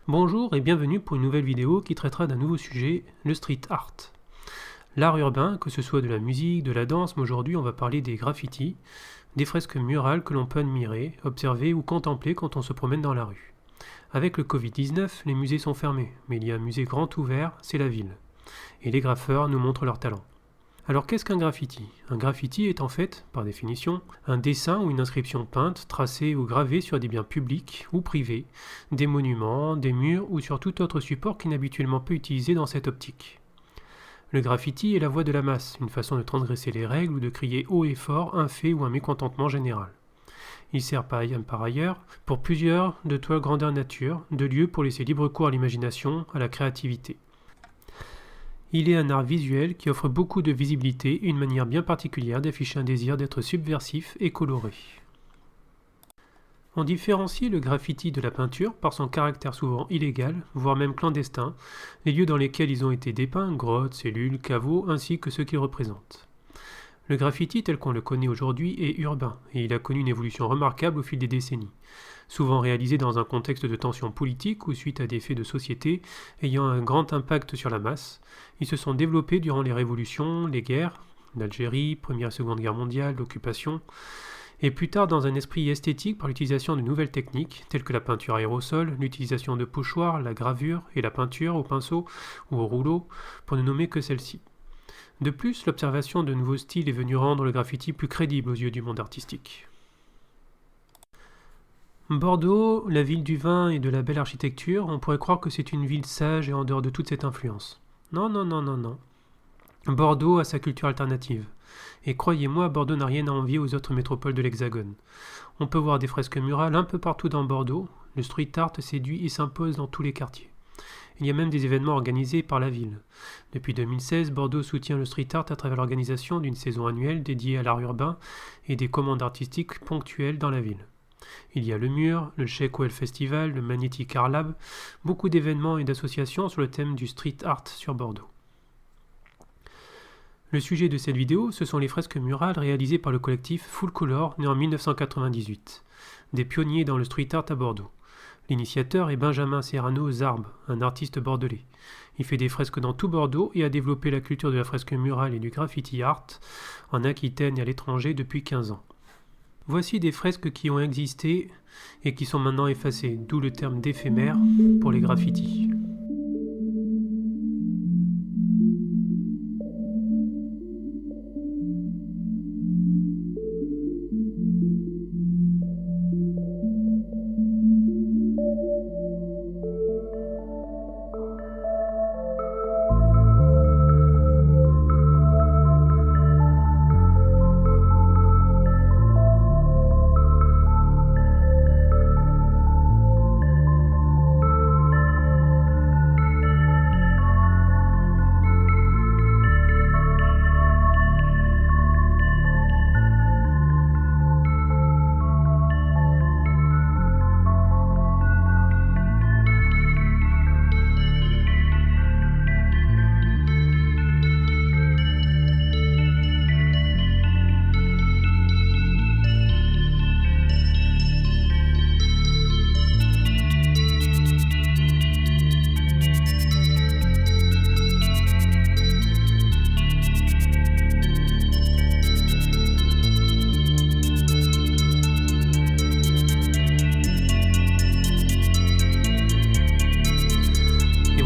Bonjour et bienvenue pour une nouvelle vidéo qui traitera d'un nouveau sujet, le street art. L'art urbain, que ce soit de la musique, de la danse, mais aujourd'hui on va parler des graffitis, des fresques murales que l'on peut admirer, observer ou contempler quand on se promène dans la rue. Avec le Covid-19, les musées sont fermés, mais il y a un musée grand ouvert, c'est la ville. Et les graffeurs nous montrent leur talent. Alors qu'est-ce qu'un graffiti ? Un graffiti est en fait, par définition, un dessin ou une inscription peinte, tracée ou gravée sur des biens publics ou privés, des monuments, des murs ou sur tout autre support qui n'est habituellement pas utilisé dans cette optique. Le graffiti est la voix de la masse, une façon de transgresser les règles ou de crier haut et fort un fait ou un mécontentement général. Il sert par ailleurs pour plusieurs de toiles grandeur nature, de lieux pour laisser libre cours à l'imagination, à la créativité. Il est un art visuel qui offre beaucoup de visibilité et une manière bien particulière d'afficher un désir d'être subversif et coloré. On différencie le graffiti de la peinture par son caractère souvent illégal, voire même clandestin, les lieux dans lesquels ils ont été dépeints, grottes, cellules, caveaux, ainsi que ceux qu'ils représentent. Le graffiti tel qu'on le connaît aujourd'hui est urbain, et il a connu une évolution remarquable au fil des décennies. Souvent réalisé dans un contexte de tension politique ou suite à des faits de société ayant un grand impact sur la masse, ils se sont développés durant les révolutions, les guerres, l'Algérie, Première et Seconde Guerre mondiale, l'occupation, et plus tard dans un esprit esthétique par l'utilisation de nouvelles techniques telles que la peinture aérosol, l'utilisation de pochoirs, la gravure et la peinture au pinceau ou au rouleau, pour ne nommer que celle-ci. De plus, l'observation de nouveaux styles est venue rendre le graffiti plus crédible aux yeux du monde artistique. Bordeaux, la ville du vin et de la belle architecture, on pourrait croire que c'est une ville sage et en dehors de toute cette influence. Non. Bordeaux a sa culture alternative. Et croyez-moi, Bordeaux n'a rien à envier aux autres métropoles de l'Hexagone. On peut voir des fresques murales un peu partout dans Bordeaux, le street art séduit et s'impose dans tous les quartiers. Il y a même des événements organisés par la ville. Depuis 2016, Bordeaux soutient le street art à travers l'organisation d'une saison annuelle dédiée à l'art urbain et des commandes artistiques ponctuelles dans la ville. Il y a le Mur, le Check Well Festival, le Magnetic Art Lab, beaucoup d'événements et d'associations sur le thème du street art sur Bordeaux. Le sujet de cette vidéo, ce sont les fresques murales réalisées par le collectif Full Color, né en 1998, des pionniers dans le street art à Bordeaux. L'initiateur est Benjamin Serrano Zarb, un artiste bordelais. Il fait des fresques dans tout Bordeaux et a développé la culture de la fresque murale et du graffiti art en Aquitaine et à l'étranger depuis 15 ans. Voici des fresques qui ont existé et qui sont maintenant effacées, d'où le terme d'éphémère pour les graffitis.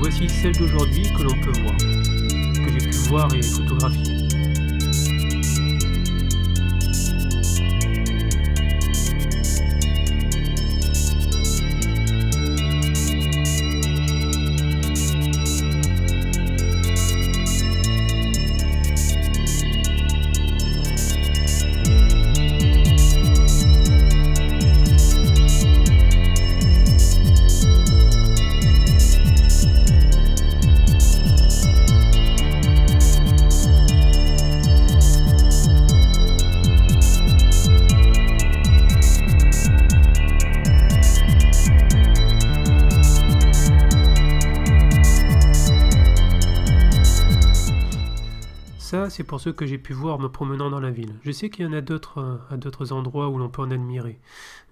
Voici celle d'aujourd'hui que l'on peut voir, que j'ai pu voir et photographier. Ça, c'est pour ceux que j'ai pu voir me promenant dans la ville. Je sais qu'il y en a d'autres à d'autres endroits où l'on peut en admirer.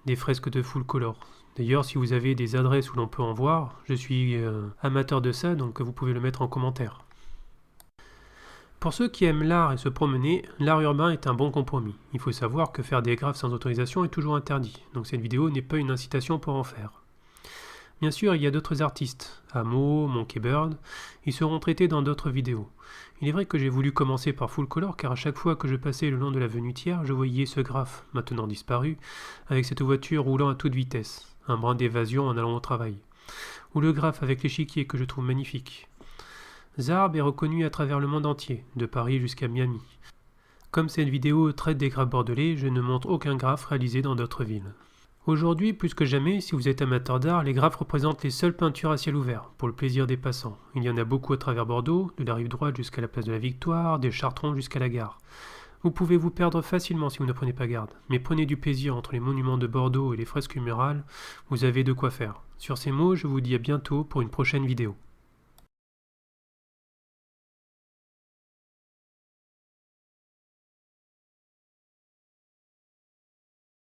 Des fresques de full color. D'ailleurs, si vous avez des adresses où l'on peut en voir, je suis amateur de ça, donc vous pouvez le mettre en commentaire. Pour ceux qui aiment l'art et se promener, l'art urbain est un bon compromis. Il faut savoir que faire des graphes sans autorisation est toujours interdit, donc cette vidéo n'est pas une incitation pour en faire. Bien sûr, il y a d'autres artistes, Amo, Monkeybird, ils seront traités dans d'autres vidéos. Il est vrai que j'ai voulu commencer par Full Color car à chaque fois que je passais le long de l'avenue Thiers, je voyais ce graphe, maintenant disparu, avec cette voiture roulant à toute vitesse, un brin d'évasion en allant au travail. Ou le graphe avec l'échiquier que je trouve magnifique. Zarb est reconnu à travers le monde entier, de Paris jusqu'à Miami. Comme cette vidéo traite des graphes bordelais, je ne montre aucun graphe réalisé dans d'autres villes. Aujourd'hui, plus que jamais, si vous êtes amateur d'art, les graphes représentent les seules peintures à ciel ouvert, pour le plaisir des passants. Il y en a beaucoup à travers Bordeaux, de la rive droite jusqu'à la place de la Victoire, des Chartrons jusqu'à la gare. Vous pouvez vous perdre facilement si vous ne prenez pas garde, mais prenez du plaisir entre les monuments de Bordeaux et les fresques murales, vous avez de quoi faire. Sur ces mots, je vous dis à bientôt pour une prochaine vidéo.